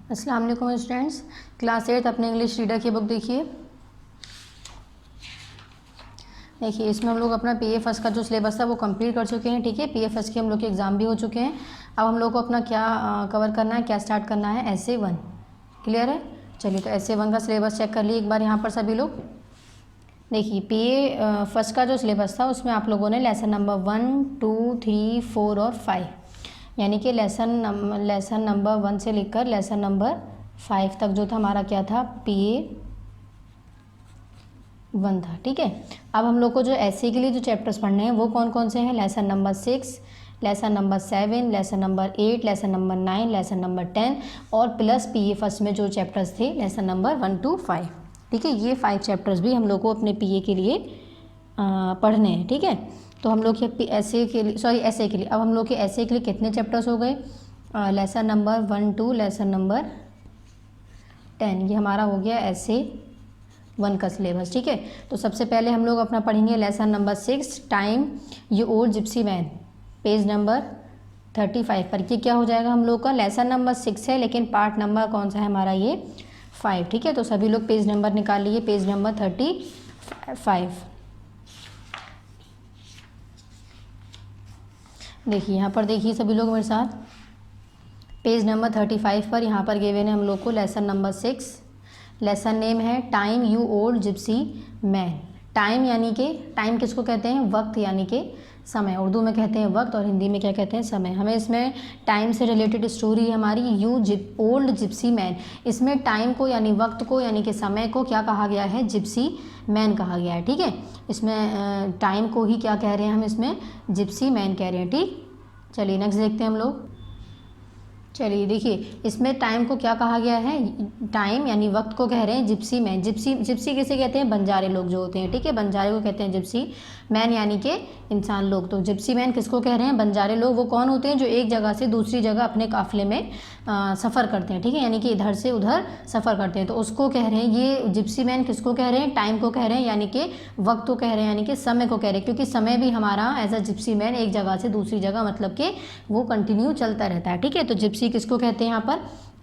अस्सलाम वालेकुम students, class 8 अपने इंग्लिश रीडर की बुक देखिए। इसमें हम लोग अपना पीएफएस का जो सिलेबस था वो कंप्लीट कर चुके हैं। ठीक है, पीएफएस के हम लोग के एग्ज़ाम भी हो चुके हैं। अब हम लोग को अपना क्या कवर करना है, क्या स्टार्ट करना है, essay 1। क्लियर है? चलिए, तो essay 1 का सिलेबस चेक कर लिए एक बार यहाँ पर सभी लोग। देखिए, पीएफएस का जो सिलेबस था उसमें आप लोगों ने लेसन नंबर 1, 2, 3, 4 और 5, यानी कि लेसन नंबर 1 से लेकर लेसन नंबर 5 तक जो था हमारा क्या था, PA1 था। ठीक है, अब हम लोग को जो ऐसे के लिए जो चैप्टर्स पढ़ने हैं वो कौन कौन से हैं, lesson number 6, lesson number 7, lesson number 8, lesson number 9, lesson number 10 और प्लस पीए फर्स्ट में जो चैप्टर्स थे लेसन नंबर 1 to 5। ठीक है, ये 5 चैप्टर्स भी हम लोग को अपने पीए के लिए पढ़ने हैं। ठीक है, तो हम लोग के ऐसे के लिए अब हम लोग के ऐसे के लिए कितने चैप्टर्स हो गए, lesson number 1 to lesson number 10, ये हमारा हो गया ऐसे 1 का सिलेबस। ठीक है, तो सबसे पहले हम लोग अपना पढ़ेंगे lesson number 6, time you old gypsy man, page number 35 पर। ये क्या हो जाएगा हम लोग का, लेसन नंबर 6 है लेकिन पार्ट नंबर कौन सा है हमारा, ये 5। ठीक है, तो सभी लोग पेज नंबर निकाल लिए, पेज नंबर 35। देखिए यहाँ पर, देखिए सभी लोग मेरे साथ, पेज नंबर 35 पर यहाँ पर गिवन है हम लोग को लेसन नंबर 6। लेसन नेम है time you old gypsy man. Time यानी कि, टाइम किसको कहते हैं, वक्त यानी कि समय, उर्दू में कहते हैं वक्त और हिंदी में क्या कहते हैं, समय। हमें इसमें टाइम से रिलेटेड स्टोरी है हमारी, ओल्ड जिप्सी मैन। इसमें टाइम को यानी वक्त को यानी कि समय को क्या कहा गया है, जिप्सी मैन कहा गया है। ठीक है, इसमें टाइम को ही क्या कह रहे हैं हम, इसमें जिप्सी मैन कह रहे हैं। ठीक, चलिए नेक्स्ट देखते हैं हम लोग। चलिए देखिए, इसमें टाइम को क्या कहा गया है, टाइम यानी वक्त को कह रहे हैं जिप्सी मैन। जिप्सी किसे कहते हैं, बंजारे लोग जो होते हैं। ठीक है, बंजारे को कहते हैं जिप्सी मैन यानी कि इंसान लोग। तो जिप्सी मैन किसको कह रहे हैं, बंजारे लोग। वो कौन होते हैं, जो एक जगह से दूसरी जगह अपने काफिले में सफ़र करते हैं। ठीक है, यानी कि इधर से उधर सफ़र करते हैं, तो उसको कह रहे हैं। ये जिप्सी मैन किसको कह रहे हैं, टाइम को कह रहे हैं, यानी कि वक्त को कह रहे हैं, यानी कि समय को कह रहे हैं। क्योंकि समय भी हमारा एज अ जिप्सी मैन एक जगह से दूसरी जगह मतलब कि वो कंटिन्यू चलता रहता है। ठीक है, तो जिप्सी किसको कहते हैं,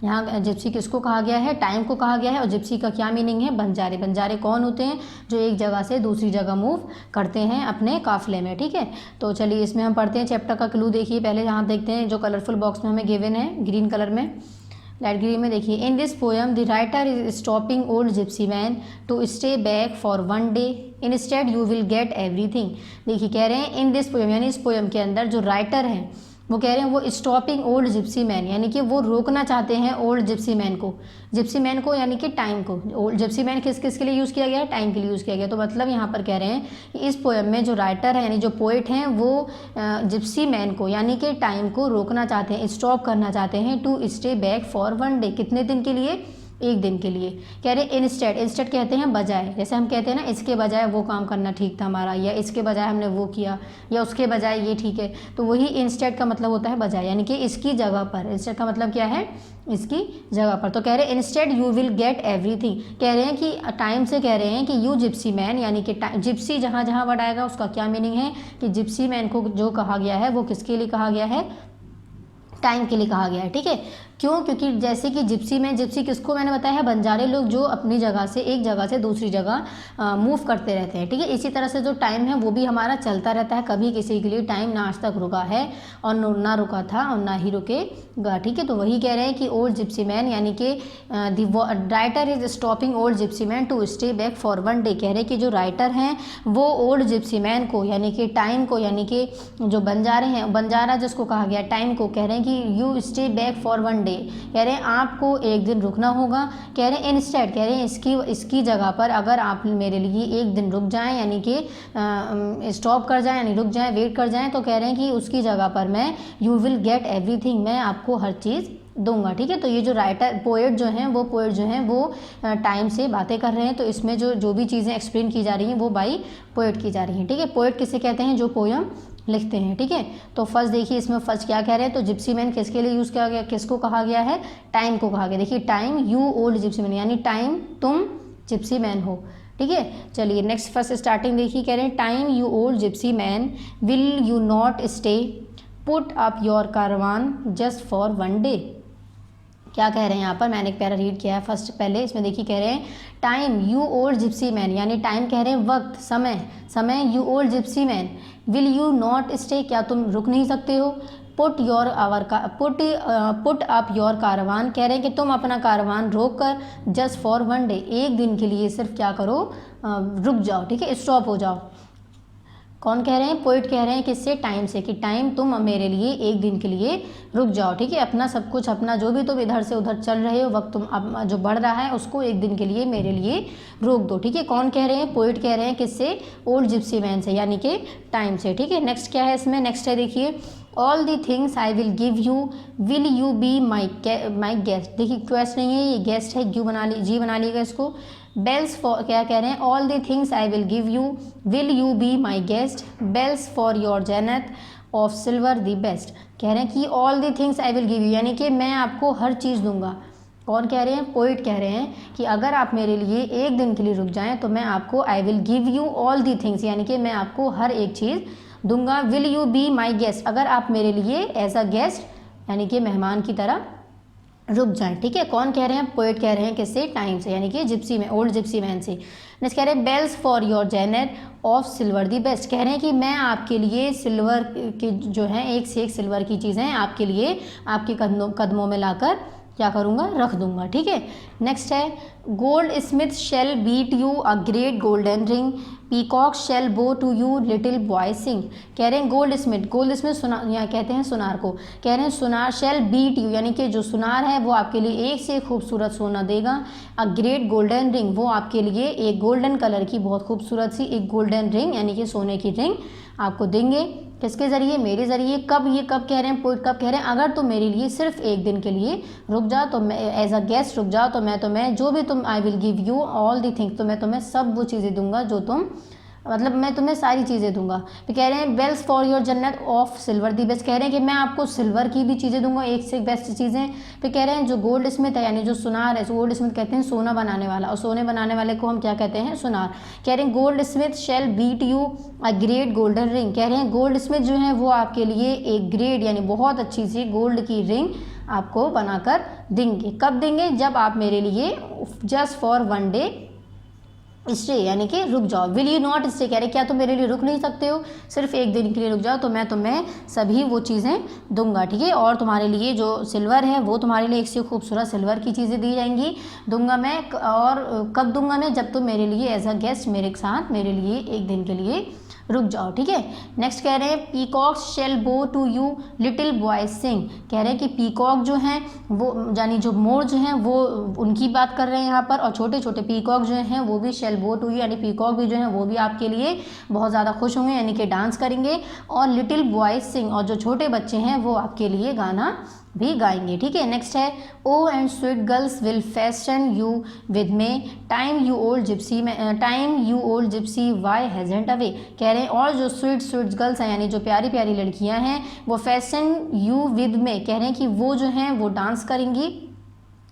यहाँ जिप्सी किसको कहा गया है, टाइम को कहा गया है। और जिप्सी का क्या मीनिंग है, बंजारे। बंजारे कौन होते हैं, जो एक जगह से दूसरी जगह मूव करते हैं अपने काफिले में। ठीक है, तो चलिए इसमें हम पढ़ते हैं चैप्टर का क्लू। देखिए पहले यहाँ देखते हैं, जो कलरफुल बॉक्स में हमें गिवन है ग्रीन कलर में, लाइट ग्रीन में। देखिए, in this poem the writer is stopping old gypsy man to stay back for 1 day, instead you will get everything. देखिए कह रहे हैं इन दिस पोएम, यानी इस पोएम के अंदर जो राइटर हैं वो कह रहे हैं वो स्टॉपिंग ओल्ड जिप्सी मैन, यानी कि वो रोकना चाहते हैं ओल्ड जिप्सी मैन को यानी कि टाइम को। ओल्ड जिप्सी मैन किस के लिए यूज़ किया गया है, टाइम के लिए यूज़ किया गया। तो मतलब यहाँ पर कह रहे हैं कि इस पोएम में जो राइटर है यानी जो पोइट हैं वो जिप्सी मैन को यानी कि टाइम को रोकना चाहते हैं, स्टॉप करना चाहते हैं, to stay back for 1 day, कितने दिन के लिए, 1 दिन के लिए। कह रहे हैं इंस्टेड कहते हैं बजाय, जैसे हम कहते हैं ना इसके बजाय वो काम करना ठीक था हमारा, या इसके बजाय हमने वो किया, या उसके बजाय ये ठीक है। तो वही इंस्टेड का मतलब होता है बजाय, यानी कि इसकी जगह पर। इंस्टेड का मतलब क्या है, इसकी जगह पर। तो कह रहे हैं instead you will get everything. कह रहे हैं कि टाइम से कह रहे हैं कि यू जिप्सी मैन, यानी कि जिप्सी जहाँ जहाँ वर्ड आएगा उसका क्या मीनिंग है, कि जिप्सी मैन को जो कहा गया है वो किसके लिए कहा गया है, टाइम के लिए कहा गया है। ठीक है, क्यों, क्योंकि जैसे कि जिप्सी किसको मैंने बताया है, बंजारे लोग जो अपनी जगह से एक जगह से दूसरी जगह मूव करते रहते हैं। ठीक है, इसी तरह से जो टाइम है वो भी हमारा चलता रहता है, कभी किसी के लिए टाइम ना आज तक रुका है और ना रुका था और ना ही रुकेगा। ठीक है, तो वही कह रहे हैं कि ओल्ड जिप्सी मैन, यानी कि the writer is stopping old gypsy man to stay back for 1 day। कह रहे हैं कि जो राइटर हैं वो ओल्ड जिप्सी मैन को यानी कि टाइम को, यानी कि जो बंजारे हैं, बंजारा जिसको कहा गया टाइम को, कह रहे हैं कि you stay back for 1 day, कह रहे हैं आपको 1 दिन रुकना होगा। कह रहे हैं इंस्टेड, कह रहे हैं इसकी जगह पर अगर आप मेरे लिए 1 दिन रुक जाएं, यानी कि स्टॉप कर जाएं, यानी रुक जाएं, वेट कर जाएं, तो कह रहे हैं कि उसकी जगह पर मैं यू विल गेट एवरीथिंग, मैं आपको हर चीज़ दूंगा। ठीक है, तो ये जो राइटर पोएट जो हैं वो टाइम से बातें कर रहे हैं। तो इसमें जो भी चीज़ें एक्सप्लेन की जा रही हैं वो बाई पोएट की जा रही हैं। ठीक है, पोएट किसे कहते हैं, जो पोयम लिखते हैं। ठीक है, तो फर्स्ट देखिए इसमें फर्स्ट क्या कह रहे हैं, तो जिप्सी मैन किसके लिए यूज़ किया गया, किसको कहा गया है, टाइम को कहा गया। देखिए time you old gypsy man, यानी टाइम तुम जिप्सी मैन हो। ठीक है, चलिए नेक्स्ट फर्स्ट स्टार्टिंग देखिए, कह रहे हैं time you old gypsy man will you not stay put up your caravan just for 1 day। क्या कह रहे हैं यहाँ पर, मैंने एक पैरा रीड किया है फर्स्ट पहले, इसमें देखिए कह रहे हैं time you old gypsy man, यानी टाइम कह रहे हैं वक्त, समय you old gypsy man, will you not stay, क्या तुम रुक नहीं सकते हो, पुट अप योर कारवान, कह रहे हैं कि तुम अपना कारवान रोक कर, जस्ट फॉर वन डे, एक दिन के लिए सिर्फ क्या करो, रुक जाओ, ठीक है, स्टॉप हो जाओ। कौन कह रहे हैं, पोइट कह रहे हैं किससे, टाइम से, कि टाइम तुम मेरे लिए एक दिन के लिए रुक जाओ, ठीक है, अपना सब कुछ, अपना जो भी तुम इधर से उधर चल रहे हो, वक्त तुम जो बढ़ रहा है उसको एक दिन के लिए मेरे लिए रोक दो, ठीक है। कौन कह रहे हैं, पोइट कह रहे हैं किससे, ओल्ड जिप्सी मैन से, यानी कि टाइम से, ठीक है। नेक्स्ट क्या है इसमें, नेक्स्ट है देखिए, all the things I will give you, will you be my guest, देखिए क्वेश्चन नहीं है, ये गेस्ट है, जी बना लीजिएगा इसको। बेल्स फॉर, क्या कह रहे हैं, all the things I will give you, will you be my guest, bells for your jennet of silver the best, कह रहे हैं कि all the things I will give you, यानी कि मैं आपको हर चीज़ दूंगा। कौन कह रहे हैं, पोइट कह रहे हैं कि अगर आप मेरे लिए एक दिन के लिए रुक जाएं तो मैं आपको, आई will give you all the things, यानी कि मैं आपको हर एक चीज़ दूंगा। Will you be my guest, अगर आप मेरे लिए एज अ गेस्ट यानी कि मेहमान की तरह रुक जाएं, ठीक है। कौन कह रहे हैं, पोइट कह रहे हैं किससे, टाइम से, यानी कि जिप्सी में, ओल्ड जिप्सी मैन से। नेक्स्ट कह रहे हैं bells for your jennet of silver the best, कह रहे हैं कि मैं आपके लिए सिल्वर के जो हैं एक से एक सिल्वर की चीज़ें आपके लिए आपके कदमों में लाकर क्या करूँगा, रख दूँगा, ठीक है। नेक्स्ट है gold Smith shall beat you a great golden ring, peacock shall bow to you little boy sing, कह रहे हैं गोल्ड स्मिथ सुनार, यहाँ कहते हैं सुनार को, कह रहे हैं सुनार शेल बीट यू, यानी कि जो सुनार है वो आपके लिए एक से खूबसूरत सोना देगा। अ ग्रेट गोल्डन रिंग, वो आपके लिए एक गोल्डन कलर की बहुत खूबसूरत सी एक गोल्डन रिंग यानी कि सोने की रिंग आपको देंगे, किसके ज़रिए, मेरे ज़रिए। कब, ये कब कह रहे हैं, पोइट कब कह रहे हैं, अगर तुम मेरे लिए सिर्फ एक दिन के लिए रुक जाओ तो मैं एज अ गेस्ट रुक जाओ तो मैं तुम्हें जो भी तुम, आई will give you all the things, तो मैं तुम्हें सब वो चीज़ें दूंगा जो तुम, मतलब मैं तुम्हें सारी चीज़ें दूंगा। फिर कह रहे हैं bells for your jennet of silver the best, कह रहे हैं कि मैं आपको सिल्वर की भी चीज़ें दूंगा, एक से बेस्ट चीज़ें। फिर कह रहे हैं जो गोल्ड स्मिथ है यानी जो सुनार है, गोल्ड स्मिथ कहते हैं सोना बनाने वाला, और सोने बनाने वाले को हम क्या कहते हैं, सुनार। कह रहे हैं gold Smith shall beat you a great golden ring, कह रहे हैं गोल्ड स्मिथ जो है वो आपके लिए एक ग्रेट यानी बहुत अच्छी सी गोल्ड की रिंग आपको बनाकर देंगे। कब देंगे, जब आप मेरे लिए just for one day stay यानी कि रुक जाओ। विल यू नॉट स्टे, कह रहे क्या तुम मेरे लिए रुक नहीं सकते हो, सिर्फ एक दिन के लिए रुक जाओ तो मैं तुम्हें सभी वो चीज़ें दूंगा, ठीक है। और तुम्हारे लिए जो सिल्वर है वो तुम्हारे लिए एक से खूबसूरत सिल्वर की चीज़ें दी जाएंगी, दूंगा मैं। और कब दूंगा मैं, जब तुम मेरे लिए एज अ गेस्ट मेरे साथ मेरे लिए एक दिन के लिए रुक जाओ, ठीक है। नेक्स्ट कह रहे हैं peacock shall bow to you little boy sing, कह रहे हैं कि पीकॉक जो हैं वो यानी जो मोर जो हैं वो उनकी बात कर रहे हैं यहाँ पर, और छोटे छोटे पीकॉक जो हैं वो भी शेल बो टू यू यानी पीकॉक भी जो हैं वो भी आपके लिए बहुत ज़्यादा खुश होंगे यानी कि डांस करेंगे। और लिटिल बॉय सिंग, और जो छोटे बच्चे हैं वो आपके लिए गाना भी गाएंगे, ठीक है। नेक्स्ट है oh and sweet girls will festoon you with may, time you old gypsy why हैजेंट अवे, कह रहे हैं और जो स्वीट गर्ल्स हैं यानी जो प्यारी प्यारी लड़कियां हैं वो फेस्टन यू विद मे, कह रहे हैं कि वो जो हैं वो डांस करेंगी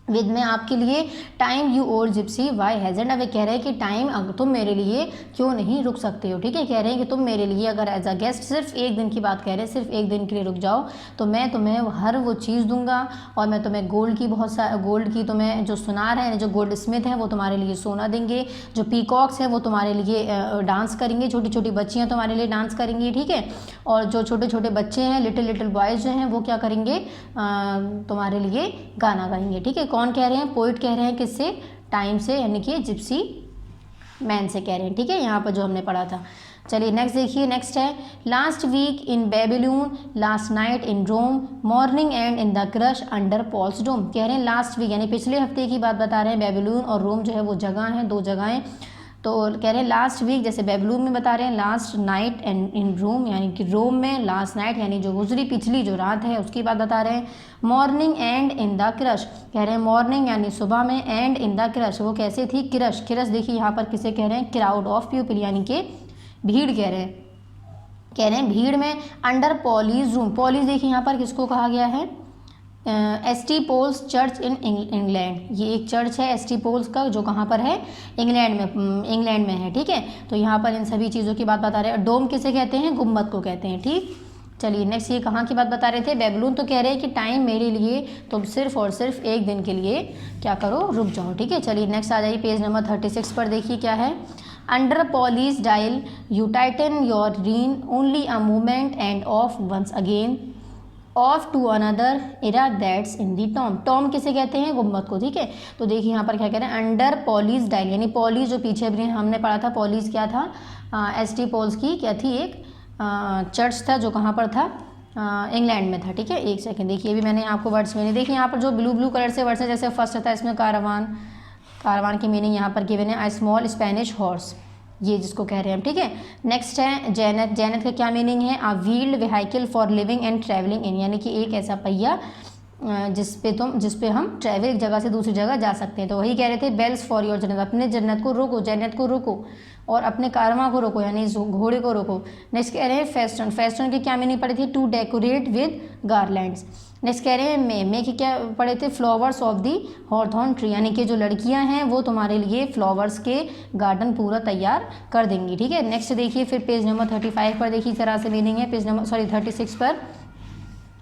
विद में आपके लिए। Time you old gypsy why हैजेंट अवे, कह रहे हैं कि टाइम तुम मेरे लिए क्यों नहीं रुक सकते हो, ठीक है। कह रहे हैं कि तुम मेरे लिए अगर एज अ गेस्ट सिर्फ एक दिन की बात कह रहे हैं, सिर्फ एक दिन के लिए रुक जाओ तो मैं तुम्हें हर वो चीज़ दूंगा, और मैं तुम्हें गोल्ड की गोल्ड की तुम्हें जो सुनार है जो गोल्ड स्मिथ है वो तुम्हारे लिए सोना देंगे, जो पीकॉक्स हैं वो तुम्हारे लिए डांस करेंगे, छोटी छोटी बच्चियाँ तुम्हारे लिए डांस करेंगी, ठीक है। और जो छोटे छोटे बच्चे हैं लिटिल बॉयज़ जो हैं वो क्या करेंगे, तुम्हारे लिए गाना गाएंगे, ठीक है। कौन कह रहे हैं, पोइट कह रहे हैं किससे, टाइम से यानी कि जिप्सी मैन से कह रहे हैं, ठीक है, यहाँ पर जो हमने पढ़ा था। चलिए नेक्स्ट देखिए, नेक्स्ट है last week in Babylon, last night in Rome, morning and in the crush under Paul's dome, कह रहे हैं लास्ट वीक यानी पिछले हफ्ते की बात बता रहे हैं। बेबीलोन और रोम जो है वो जगह हैं, दो जगहें, तो कह रहे हैं लास्ट वीक जैसे बेबीलोन में बता रहे हैं, लास्ट नाइट एंड इन रोम यानी कि रोम में, लास्ट नाइट यानी जो गुजरी पिछली जो रात है उसकी बात बता रहे हैं। Morning and in the crush, कह रहे हैं मॉर्निंग यानी सुबह में, एंड इन द क्रश वो कैसे थी, क्रश देखिए यहाँ पर किसे कह रहे हैं, क्राउड ऑफ पीपल यानी कि भीड़ कह रहे हैं भीड़ में। अंडर पॉलीज रूम, पॉलीज देखिए यहाँ पर किसको कहा गया है, ST Paul's church in England, ये एक चर्च है एसटी पोल्स का जो कहाँ पर है, इंग्लैंड में है, ठीक है। तो यहाँ पर इन सभी चीज़ों की बात बता रहे हैं। डोम किसे कहते हैं, गुम्बद को कहते हैं, ठीक। चलिए नेक्स्ट, ये कहाँ की बात बता रहे थे, बेबलून। तो कह रहे हैं कि टाइम मेरे लिए तुम सिर्फ और सिर्फ एक दिन के लिए क्या करो, रुक जाओ। ठीक है, चलिए नेक्स्ट आ जाइए पेज नंबर 36 पर। देखिए क्या है, under Paul's dial you tighten your rein only a moment and off once again off to another era that's in the tomb. Tomb किसे कहते हैं, गुम्बद को। ठीक है, तो देखिए यहाँ पर क्या कह रहे हैं, अंडर पॉलिश डायल, यानी पॉलिश जो पीछे भी हमने पढ़ा था, पॉलिश क्या था, एस.टी. पोल्स की क्या थी, एक चर्च था जो कहाँ पर था, इंग्लैंड में था। ठीक है, एक सेकंड देखिए, भी मैंने आपको वर्ड्स में नहीं, देखिए यहाँ पर जो ब्लू ब्लू कलर से वर्ड्स है, जैसे फर्स्ट था इसमें कारवान, कारवान की मीनिंग यहाँ पर गिवन है, अ स्मॉल स्पेनिश हॉर्स, ये जिसको कह रहे हैं हम। ठीक है, नेक्स्ट है जैनत। जैनत का क्या मीनिंग है, a wheeled vehicle for living and travelling in, यानी कि एक ऐसा पहिया जिस पे हम ट्रैवल एक जगह से दूसरी जगह जा सकते हैं। तो वही कह रहे थे, बेल्स फॉर योर जन्नत, अपने जन्नत को रोको, जन्नत को रोको, और अपने कारवां को रोको, यानी घोड़े को रोको। नेक्स्ट कह रहे हैं फेस्टन। फेस्टन की क्या मीनिंग पड़ी थी, टू डेकोरेट विद गारलैंड्स। नेक्स्ट कह रहे हैं मे की क्या पढ़े थे, flowers of the hawthorn tree, यानी कि जो लड़कियां हैं वो तुम्हारे लिए फ्लावर्स के गार्डन पूरा तैयार कर देंगी। ठीक है, नेक्स्ट देखिए फिर पेज नंबर 35 पर, देखिए इस तरह से मीनिंग है, पेज नंबर 36 पर।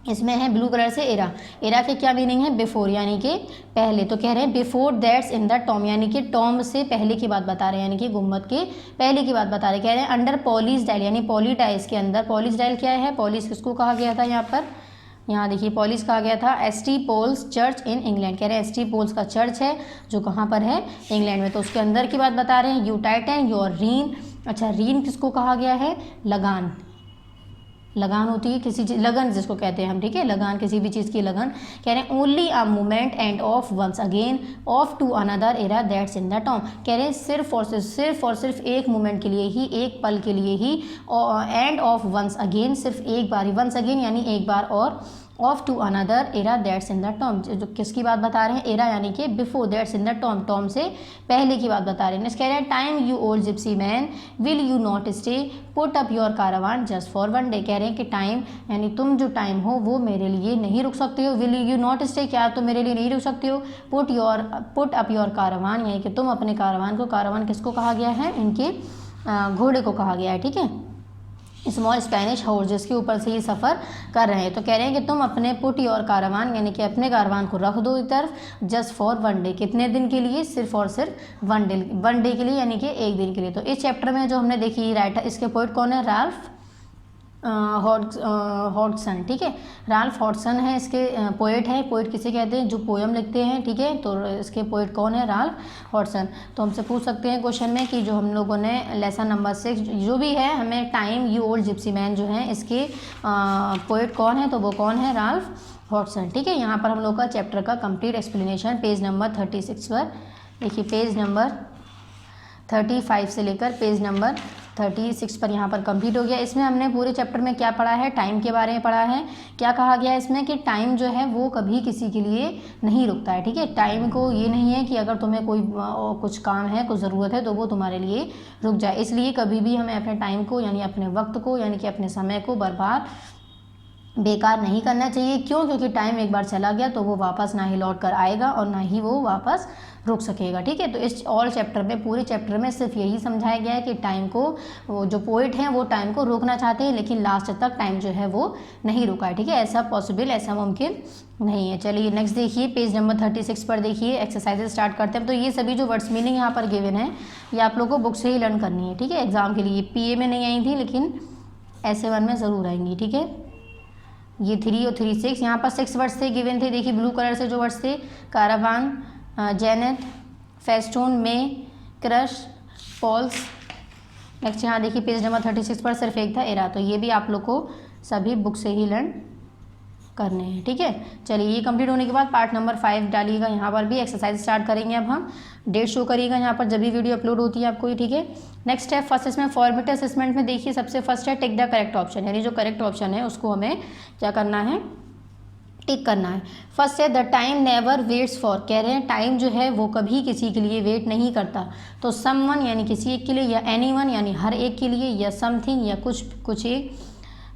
इसमें है ब्लू कलर से एरा। एरा के क्या मीनिंग है, बिफोर, यानी कि पहले। तो कह रहे हैं before that's in the Tom, यानी कि टॉम से पहले की बात बता रहे हैं, यानी कि गुम्बद के पहले की बात बता रहे हैं। कह रहे हैं अंडर पॉलिश डायल, यानी पॉली डाइस के अंदर। पॉलिश डायल क्या है, पॉलिश किसको कहा गया था, यहाँ पर, यहाँ देखिए पॉलिश कहा गया था ST. Paul's church in England. कह रहे हैं एस.टी. पोल्स का चर्च है जो कहाँ पर है, इंग्लैंड में। तो उसके अंदर की बात बता रहे हैं। यू टाइटन योर रीन, अच्छा रीन किसको कहा गया है, लगान। लगान होती है किसी चीज़, लगन जिसको कहते हैं हम। ठीक है, लगान किसी भी चीज़ की लगन। कह रहे हैं only a moment and off once again off to another era that's in the tomb. कह रहे हैं सिर्फ और सिर्फ एक मोमेंट के लिए ही, एक पल के लिए ही, एंड ऑफ वंस अगेन, सिर्फ एक बार ही, वंस अगेन यानी एक बार, और off to another era that's in the tomb, जो किसकी बात बता रहे हैं, एरा यानी कि before, that's in the tomb, tomb से पहले की बात बता रहे हैं। कह रहे हैं time you old gypsy man will you not stay put up your caravan just for one day. कह रहे हैं कि टाइम यानी तुम जो टाइम हो वो मेरे लिए नहीं रुक सकते हो। विल यू नॉट स्टे, क्या तुम मेरे लिए नहीं रुक सकते हो। पुट अप योर कारवान, यानी कि तुम अपने कारवान को, कारवान किसको कहा गया है, इनके घोड़े को कहा गया है। ठीक है, स्मॉल स्पेनिश हॉर्स, जिसके ऊपर से ये सफ़र कर रहे हैं। तो कह रहे हैं कि तुम अपने पुट योर कारवान, यानी कि अपने कारवान को रख दो एक तरफ, जस्ट फॉर वन डे, कितने दिन के लिए, सिर्फ और सिर्फ वन डे के लिए, यानी कि एक दिन के लिए। तो इस चैप्टर में जो हमने देखी राइटर, इसके पोइट कौन है, राल्फ हॉडसन। ठीक है, राल्फ हॉडसन है इसके पोएट है। पोएट किसे कहते हैं, जो पोयम लिखते हैं। ठीक है, तो इसके पोएट कौन है, राल्फ हॉडसन। तो हमसे पूछ सकते हैं क्वेश्चन में कि जो हम लोगों ने लेसन नंबर 6 जो भी है, हमें time you old gypsy man जो है इसके पोएट कौन है, तो वो कौन है, राल्फ हॉडसन। ठीक है, यहाँ पर हम लोग का चैप्टर का कंप्लीट एक्सप्लेनेशन पेज नंबर 36 पर देखिए, पेज नंबर 35 से लेकर पेज नंबर 36 पर यहाँ पर कंप्लीट हो गया। इसमें हमने पूरे चैप्टर में क्या पढ़ा है, टाइम के बारे में पढ़ा है। क्या कहा गया है इसमें कि टाइम जो है वो कभी किसी के लिए नहीं रुकता है। ठीक है, टाइम को ये नहीं है कि अगर तुम्हें कोई कुछ काम है, कुछ ज़रूरत है, तो वो तुम्हारे लिए रुक जाए। इसलिए कभी भी हमें अपने टाइम को, यानी अपने वक्त को, यानी कि अपने समय को बर्बाद, बेकार नहीं करना चाहिए। क्यों, क्योंकि टाइम एक बार चला गया तो वो वापस ना ही लौट कर आएगा और ना ही वो वापस रुक सकेगा। ठीक है, तो इस ऑल चैप्टर में, पूरे चैप्टर में सिर्फ यही समझाया गया है कि टाइम को, वो जो पोइट हैं वो टाइम को रोकना चाहते हैं, लेकिन लास्ट तक टाइम जो है वो नहीं रुका है। ठीक है, ऐसा पॉसिबल, ऐसा मुमकिन नहीं है। चलिए नेक्स्ट देखिए, पेज नंबर 36 पर देखिए, एक्सरसाइजेज स्टार्ट करते हैं। तो ये सभी जो वर्ड्स मीनिंग यहाँ पर गिवन है, ये आप लोगों को बुक से ही लर्न करनी है। ठीक है, एग्जाम के लिए PA में नहीं आई थी, लेकिन SA1 में ज़रूर आएंगी। ठीक है, ये 3 और 3 6, यहाँ पर 6 वर्ड्स थे गिवन थे। देखिए ब्लू कलर से जो वर्ड्स थे, कारावान, जेनेट, फेस्टून, में, क्रश, पॉल्स। नेक्स्ट यहाँ देखिए पेज नंबर 36 पर सिर्फ एक था, एरा। तो ये भी आप लोग को सभी बुक से ही लर्न करने हैं। ठीक है, चलिए ये कंप्लीट होने के बाद पार्ट नंबर 5 डालिएगा। यहाँ पर भी एक्सरसाइज स्टार्ट करेंगे। अब हम डेट शो करिएगा यहाँ पर, जब भी वीडियो अपलोड होती है आपको। ठीक है, नेक्स्ट है फर्स्ट, इसमें फॉर्मेट असेसमेंट में देखिए सबसे फर्स्ट है टिक द करेक्ट ऑप्शन, यानी जो करेक्ट ऑप्शन है उसको हमें क्या करना है, टिक करना है। फर्स्ट है the time never waits for. कह रहे हैं टाइम जो है वो कभी किसी के लिए वेट नहीं करता। तो समवन यानी किसी एक के लिए, या एनीवन यानी हर एक के लिए, या समथिंग या कुछ एक,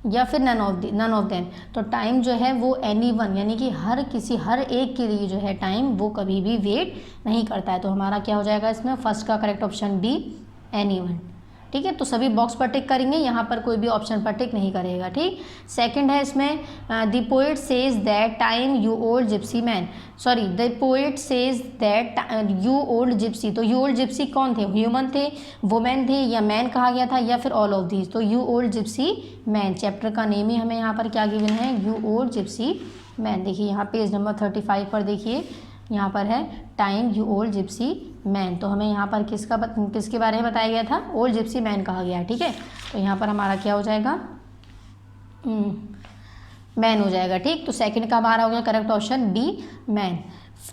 या फिर नन ऑफ देम। तो टाइम जो है वो एनीवन यानी कि हर एक के लिए जो है टाइम वो कभी भी वेट नहीं करता है। तो हमारा क्या हो जाएगा इसमें, फर्स्ट का करेक्ट ऑप्शन बी, एनीवन। ठीक है, तो सभी बॉक्स पर टिक करेंगे, यहाँ पर कोई भी ऑप्शन पर टिक नहीं करेगा। ठीक, सेकंड है इसमें the poet says that time you old gypsy man, sorry the poet says that you old Gypsy, तो यू ओल्ड जिप्सी कौन थे, ह्यूमन थे, वुमेन थे, या मैन कहा गया था, या फिर ऑल ऑफ दीज, तो you old gypsy man, chapter का नेम ही हमें यहाँ पर क्या गिवन है, यू ओल्ड जिप्सी मैन। देखिए यहाँ पेज नंबर 35 पर देखिए यहाँ पर है time you old gypsy man, तो हमें यहाँ पर किसके बारे में बताया गया था, ओल्ड जिप्सी मैन कहा गया है। ठीक है, तो यहाँ पर हमारा क्या हो जाएगा, मैन हो जाएगा। ठीक, तो सेकंड का हमारा हो गया correct option B, man.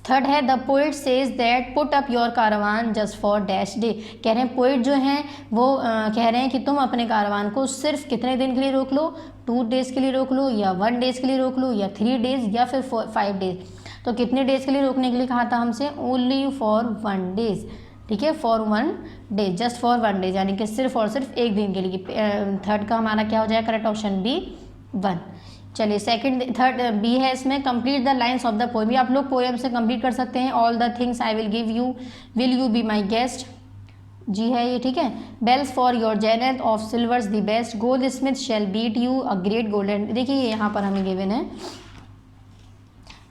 Third है the poet says that put up your caravan just for dash day, कह रहे हैं पोइट जो हैं वो कह रहे हैं कि तुम अपने कारवान को सिर्फ कितने दिन के लिए रोक लो, 2 डेज़ के लिए रोक लो, या 1 डेज़ के लिए रोक लो, या 3 डेज़, या फिर 5 डेज़। तो कितने डेज़ के लिए रोकने के लिए कहा था हमसे, ओनली फॉर 1 डेज़। ठीक है, for 1 day, just for 1 day, यानी कि सिर्फ और सिर्फ एक दिन के लिए। थर्ड का हमारा क्या हो जाएगा करेक्ट ऑप्शन बी, 1। चलिए थर्ड बी है इसमें complete the lines of the poem, ये आप लोग पोएम से कंप्लीट कर सकते हैं। All the things I will give you, will you be my guest, जी है ये। ठीक है, bells for your jennet of silvers the best, gold Smith shall beat you a great golden, देखिए यहाँ पर हमें गिवन है,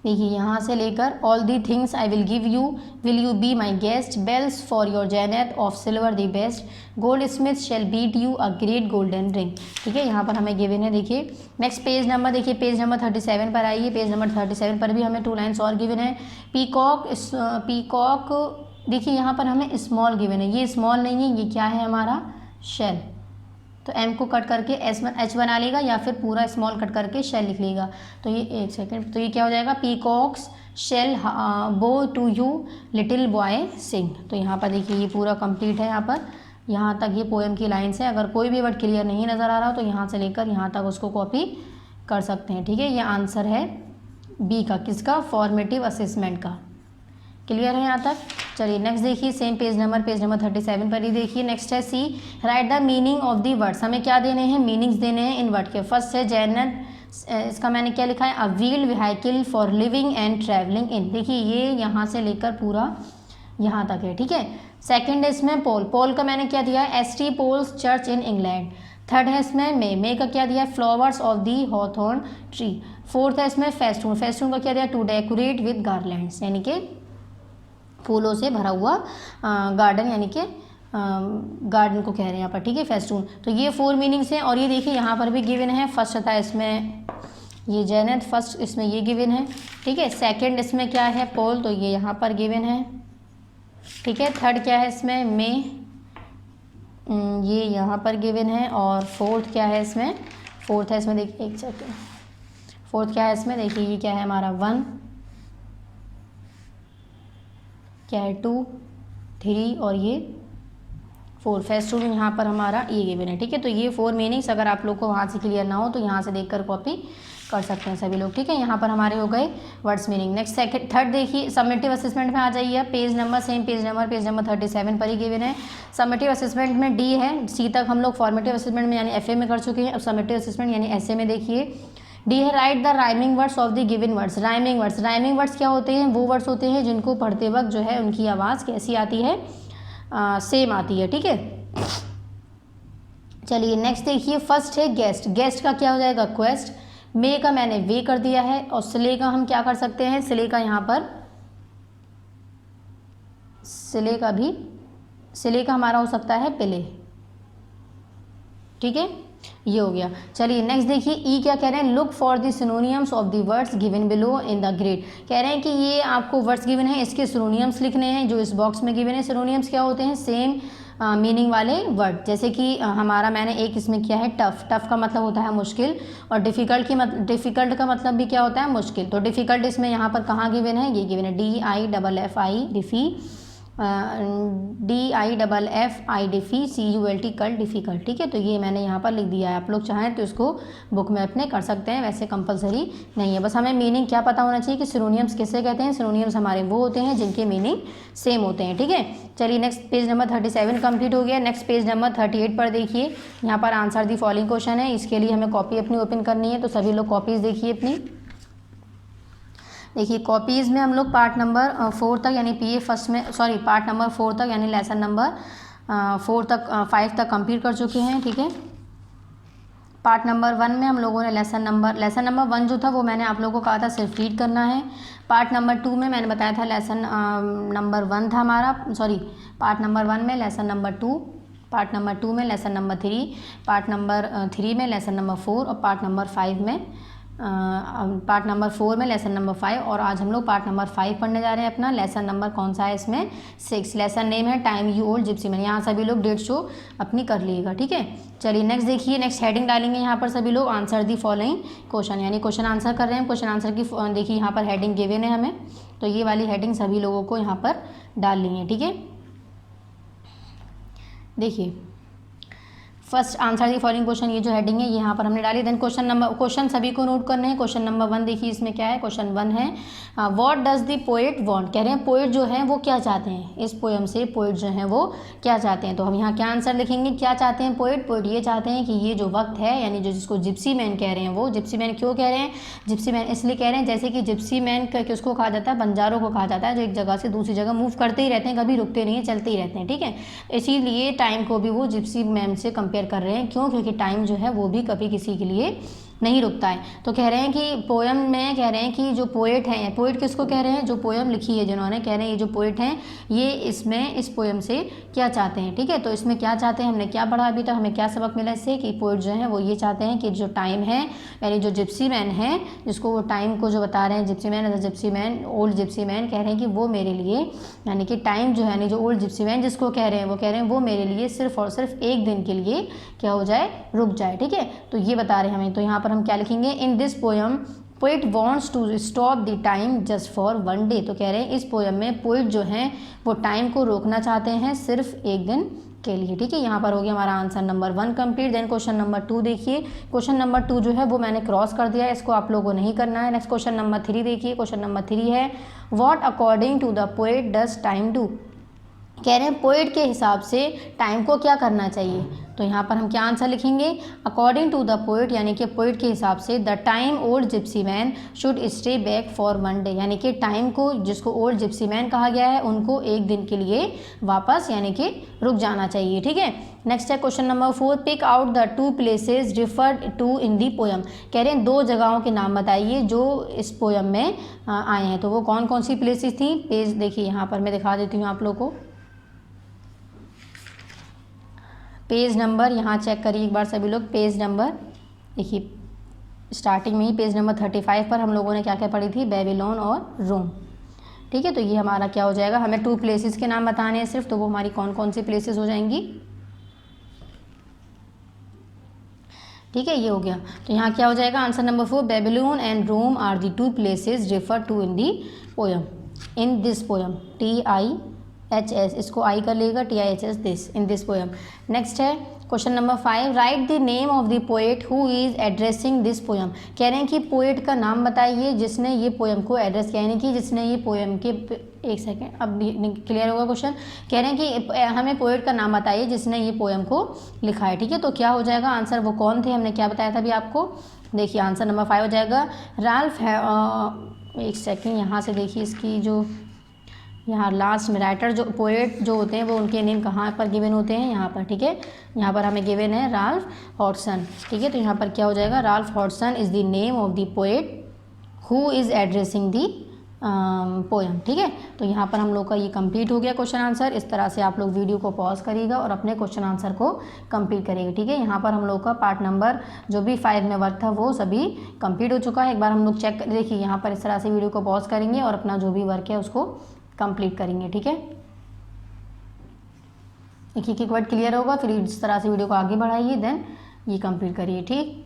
देखिए यहाँ से लेकर all the things I will give you, will you be my guest, bells for your jennet of silver the best, gold Smith shall beat you a great golden ring. ठीक है, यहाँ पर हमें गिवन है। देखिए नेक्स्ट पेज नंबर, देखिए page number 37 पर आइए, पेज नंबर 37 पर भी हमें 2 लाइन्स और गिवन है। पीकॉक, देखिए यहाँ पर हमें स्मॉल गिवन है, ये स्मॉल नहीं है, ये क्या है हमारा शेल, तो एम को कट करके एच बना लेगा, या फिर पूरा स्मॉल कट करके शेल लिख लेगा। तो ये एक सेकेंड, तो ये क्या हो जाएगा, peacocks shell bow to you little boy सिंग। तो यहाँ पर देखिए ये पूरा कंप्लीट है, यहाँ पर यहाँ तक ये पोएम की लाइन्स है। अगर कोई भी वर्ड क्लियर नहीं नज़र आ रहा हो तो यहाँ से लेकर यहाँ तक उसको कॉपी कर सकते हैं। ठीक है, ये आंसर है बी का, किसका, फॉर्मेटिव असेसमेंट का। क्लियर है यहाँ तक। चलिए नेक्स्ट देखिए, सेम पेज नंबर 37 पर ही देखिए। नेक्स्ट है C, write the meaning of the words, हमें क्या देने हैं, मीनिंग्स देने हैं इन वर्ड के। फर्स्ट है जैनत, इसका मैंने क्या लिखा है, a wheeled vehicle for living and travelling in, देखिए ये यहाँ से लेकर पूरा यहाँ तक है। ठीक है, सेकंड है इसमें पोल, पोल का मैंने क्या दिया है, ST Paul's church in England. Third है इसमें मे का क्या दिया है, flowers of the hawthorn tree. Fourth है इसमें फेस्टून, फेस्टून का क्या दिया, टू डेकोरेट विद गार्लैंड्स, यानी कि फूलों से भरा हुआ गार्डन, यानी कि गार्डन को कह रहे हैं यहाँ पर। ठीक है, फेस्टून। तो ये 4 मीनिंग्स हैं, और ये देखिए यहाँ पर भी गिवन है। फर्स्ट था इसमें ये जैनत, फर्स्ट इसमें ये गिवन है। ठीक है, सेकंड इसमें क्या है, पोल, तो ये यहाँ पर गिवन है। ठीक है, थर्ड क्या है इसमें मे, ये यहाँ पर गिवन है। और फोर्थ क्या है इसमें, फोर्थ है इसमें, देखिए एक सेकेंड, फोर्थ क्या है इसमें, देखिए ये क्या है हमारा 1, क्या है 2, 3 और ये 4, फेस्टून यहाँ पर हमारा ये गिवन है। ठीक है, तो ये 4 मीनिंग्स अगर आप लोग को वहाँ से क्लियर ना हो तो यहाँ से देखकर कॉपी कर सकते हैं सभी लोग। ठीक है, यहाँ पर हमारे हो गए वर्ड्स मीनिंग। नेक्स्ट थर्ड देखिए, समेटिव असेसमेंट में आ जाइए, page number same page number 37 पर ही गिवन है। समेटिव असेसमेंट में डी है, सी तक हम लोग फॉर्मेटिव असेसमेंट में यानी एफए में कर चुके हैं। अब समेटिव असेसमेंट यानी एसए में देखिए, डी है right the rhyming words of the given words. Rhyming words क्या होते हैं, वो वर्ड्स होते हैं जिनको पढ़ते वक्त जो है उनकी आवाज़ कैसी आती है, सेम आती है। ठीक है, चलिए नेक्स्ट देखिए, फर्स्ट है गेस्ट, गेस्ट का क्या हो जाएगा, क्वेस्ट। मे का मैंने वे कर दिया है, और स्ले का हम क्या कर सकते हैं, स्ले का यहाँ पर स्ले का हमारा हो सकता है पिले। ठीक है, ये हो गया। चलिए नेक्स्ट देखिए, ई क्या कह रहे हैं, look for the synonyms of the words given below in the grid. कह रहे हैं कि ये आपको वर्ड्स गिवन है, इसके सिनोनियम्स लिखने हैं जो इस बॉक्स में गिवन है। सिनोनियम्स क्या होते हैं, सेम मीनिंग वाले वर्ड, जैसे कि हमारा मैंने एक इसमें किया है टफ, टफ का मतलब होता है मुश्किल, और डिफ़िकल्ट का मतलब भी क्या होता है, मुश्किल। तो डिफ़िकल्ट इसमें यहाँ पर कहाँ गिवन है, ये गिवन है DIFFI DIFFI कल डिफ़िकल्ट। ठीक है, तो ये मैंने यहाँ पर लिख दिया है, आप लोग चाहें तो इसको बुक में अपने कर सकते हैं, वैसे कंपलसरी नहीं है। बस हमें मीनिंग क्या पता होना चाहिए कि सिनोनियम्स किसे कहते हैं। सिनोनियम्स हमारे वो होते हैं जिनके मीनिंग सेम होते हैं। ठीक है, चलिए नेक्स्ट पेज नंबर 37 कंप्लीट हो गया। नेक्स्ट पेज नंबर 38 पर देखिए, यहाँ पर आंसर दी फॉलोइंग क्वेश्चन है। इसके लिए हमें कॉपी अपनी ओपन करनी है, तो सभी लोग कॉपीज़ देखिए अपनी। देखिए कॉपीज़ में हम लोग पार्ट नंबर 4 तक यानी पार्ट नंबर 4 तक यानी लेसन नंबर 5 तक कंप्लीट कर चुके हैं। ठीक है, पार्ट नंबर 1 में हम लोगों ने लेसन नंबर 1 जो था वो मैंने आप लोगों को कहा था सिर्फ रीड करना है। पार्ट नंबर 2 में मैंने बताया था लेसन नंबर 1 था हमारा, सॉरी पार्ट नंबर 1 में लेसन नंबर 2, पार्ट नंबर 2 में लेसन नंबर 3, पार्ट नंबर 3 में लेसन नंबर 4 और पार्ट नंबर 5 में पार्ट नंबर 4 में लेसन नंबर 5। और आज हम लोग पार्ट नंबर 5 पढ़ने जा रहे हैं। अपना लेसन नंबर कौन सा है इसमें? 6। लेसन नेम है time you old gypsy man. यहाँ सभी लोग डेट शो अपनी कर लीजिएगा। ठीक है, चलिए नेक्स्ट देखिए, नेक्स्ट हेडिंग डालेंगे यहाँ पर सभी लोग आंसर दी फॉलोइंग क्वेश्चन, यानी क्वेश्चन आंसर कर रहे हैं। क्वेश्चन आंसर की देखिए यहाँ पर हेडिंग गिवन है हमें, तो ये वाली हेडिंग सभी लोगों को यहाँ पर डालनी है। ठीक है, देखिए first answer the following question, ये जो हेडिंग है ये यहाँ पर हमने डाली। देन क्वेश्चन सभी को नोट करने हैं। क्वेश्चन नंबर 1 देखिए, इसमें क्या है? क्वेश्चन 1 है what does the poet want. कह रहे हैं पोएट जो है वो क्या चाहते हैं, इस पोएम से पोएट जो है वो क्या चाहते हैं। तो हम यहाँ क्या आंसर लिखेंगे, क्या चाहते हैं पोएट? पोएट ये चाहते हैं कि ये जो वक्त है, यानी जो जिसको जिप्सी मैन कह रहे हैं, वो जिप्सी मैन क्यों कह रहे हैं? जिप्सी मैन इसलिए कह रहे हैं जैसे कि जिप्सी मैन किसको कहा जाता है? बंजारों को कहा जाता है, जो एक जगह से दूसरी जगह मूव करते ही रहते हैं, कभी रुकते नहीं है, चलते ही रहते हैं। ठीक है, इसीलिए टाइम को भी वो जिप्सी मैन से कंपेयर कर रहे हैं। क्यों? क्योंकि टाइम जो है वो भी कभी किसी के लिए नहीं रुकता है। तो कह रहे हैं कि पोएम में कह रहे हैं कि जो पोएट हैं, पोएट किसको कह रहे हैं? जो पोएम लिखी है जिन्होंने, कह रहे हैं ये जो पोएट हैं ये इसमें इस पोएम से क्या चाहते हैं। ठीक है, तो इसमें क्या चाहते हैं, हमने क्या पढ़ा अभी तक, हमें क्या सबक मिला इससे कि पोएट जो है वो ये चाहते हैं कि जो टाइम है, यानी जो जिप्सी मैन है, जिसको वो टाइम को जो बता रहे हैं Gypsy man old gypsy man, कह रहे हैं कि वो मेरे लिए, यानी कि टाइम जो है, यानी जो ओल्ड जिप्सी मैन जिसको कह रहे हैं, वो कह रहे हैं वो मेरे लिए सिर्फ और सिर्फ एक दिन के लिए क्या हो जाए, रुक जाए। ठीक है, तो ये बता रहे हैं हमें। तो यहाँ पर हम क्या लिखेंगे, in this poem poet wants to stop the time just for 1 day. तो कह रहे हैं इस पोएम में पोएट जो हैं वो टाइम को रोकना चाहते हैं सिर्फ एक दिन के लिए। ठीक है, यहाँ पर हो गया हमारा answer number 1 complete. Then question number 2 देखिए, क्वेश्चन नंबर 2 जो है वो मैंने क्रॉस कर दिया है, इसको आप लोगों को नहीं करना है। नेक्स्ट क्वेश्चन नंबर 3 देखिए, क्वेश्चन नंबर 3 है what according to the poet does time do. कह रहे हैं पोएट के हिसाब से टाइम को क्या करना चाहिए। तो यहाँ पर हम क्या आंसर लिखेंगे, अकॉर्डिंग टू द पोएट, यानी कि पोएट के हिसाब से the time old gypsy man should stay back for 1 day, यानी कि टाइम को जिसको ओल्ड जिप्सी मैन कहा गया है उनको एक दिन के लिए वापस यानी कि रुक जाना चाहिए। ठीक है, नेक्स्ट है question number 4, pick out the 2 places referred to in the poem. कह रहे हैं 2 जगहों के नाम बताइए जो इस पोएम में आए हैं। तो वो कौन कौन सी प्लेसेस थी? पेज देखिए यहाँ पर मैं दिखा देती हूँ आप लोग को, पेज नंबर यहाँ चेक करिए एक बार सभी लोग। पेज नंबर देखिए, स्टार्टिंग में ही पेज नंबर 35 पर हम लोगों ने क्या क्या पढ़ी थी, बेबीलोन और रोम। ठीक है, तो ये हमारा क्या हो जाएगा, हमें 2 प्लेसेस के नाम बताने हैं सिर्फ, तो वो हमारी कौन कौन सी प्लेसेस हो जाएंगी। ठीक है, ये हो गया। तो यहाँ क्या हो जाएगा answer number 4, Babylon and Rome are the 2 places refer to in the poem, in this poem, TIHS, इसको आई कर लेगा, TIHS this, in this poem. Next है question number 5, right the name of the poet who is addressing this poem. कह रहे हैं कि poet का नाम बताइए जिसने ये पोएम को एड्रेस किया, यानी कि जिसने ये पोएम के, एक सेकेंड अब क्लियर होगा क्वेश्चन। कह रहे हैं कि हमें पोएट का नाम बताइए जिसने ये पोएम को लिखा है। ठीक है, तो क्या हो जाएगा आंसर, वो कौन थे, हमने क्या बताया था अभी आपको। देखिए आंसर नंबर 5 हो जाएगा राल्फ है, एक सेकेंड यहाँ से देखिए इसकी जो यहाँ लास्ट में राइटर जो पोएट जो होते हैं वो उनके नेम कहाँ पर गिवन होते हैं, यहाँ पर। ठीक है, यहाँ पर हमें गिवन है राल्फ हॉडसन। ठीक है, तो यहाँ पर क्या हो जाएगा, Ralph Hodson is the name of the poet who is addressing the poem. ठीक है, तो यहाँ पर हम लोग का ये कंप्लीट हो गया क्वेश्चन आंसर। इस तरह से आप लोग वीडियो को पॉज करिएगा और अपने क्वेश्चन आंसर को कंप्लीट करिएगा। ठीक है, यहाँ पर हम लोग का पार्ट नंबर जो भी 5 में वर्क था वो सभी कंप्लीट हो चुका है। एक बार हम लोग चेक देखिए, यहाँ पर इस तरह से वीडियो को पॉज करेंगे और अपना जो भी वर्क है उसको कंप्लीट करेंगे। ठीक है, एक वर्ड क्लियर होगा, फिर इस तरह से वीडियो को आगे बढ़ाइए, देन ये कंप्लीट करिए। ठीक,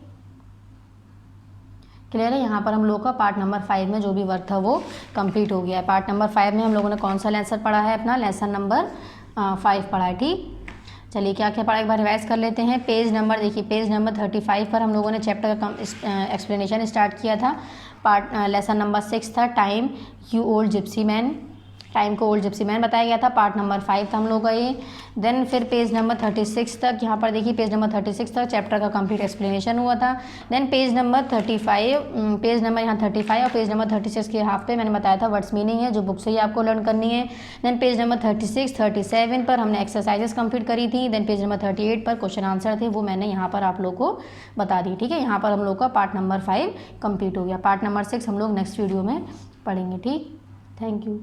क्लियर है। यहाँ पर हम लोग का पार्ट नंबर 5 में जो भी वर्क था वो कंप्लीट हो गया है। पार्ट नंबर 5 में हम लोगों ने कौन सा लेसन पढ़ा है, अपना लेसन नंबर 5 पढ़ा है। ठीक, चलिए क्या क्या पढ़ा एक बार रिवाइज कर लेते हैं। पेज नंबर देखिए, पेज नंबर 35 पर हम लोगों ने चैप्टर का एक्सप्लेनेशन स्टार्ट किया था। पार्ट लेसन नंबर 6 था time you old gypsy man. Time को ओल्ड जिप्सी मैन बताया गया था। पार्ट नंबर 5 था हम लोग का ये। देन फिर पेज नंबर 36 तक, यहाँ पर देखिए पेज नंबर 36 तक चैप्टर का कंप्लीट एक्सप्लेनेशन हुआ था। Then page number 35, page number यहाँ 35 और पेज नंबर 36 के हाफ पे मैंने बताया था वर्ड्स मीनिंग है, जो बुक से ही आपको लर्न करनी है। देन पेज नंबर 36, 37 पर हमने एक्सरसाइजेस कंप्लीट करी थी। देन पेज नंबर 38 पर क्वेश्चन आंसर थे, वो मैंने यहाँ पर आप लोग को बता दी। ठीक है, यहाँ पर हम लोग का पार्ट नंबर 5 कंप्लीट हो गया। पार्ट नंबर 6 हम लोग नेक्स्ट वीडियो में पढ़ेंगे। ठीक, थैंक यू।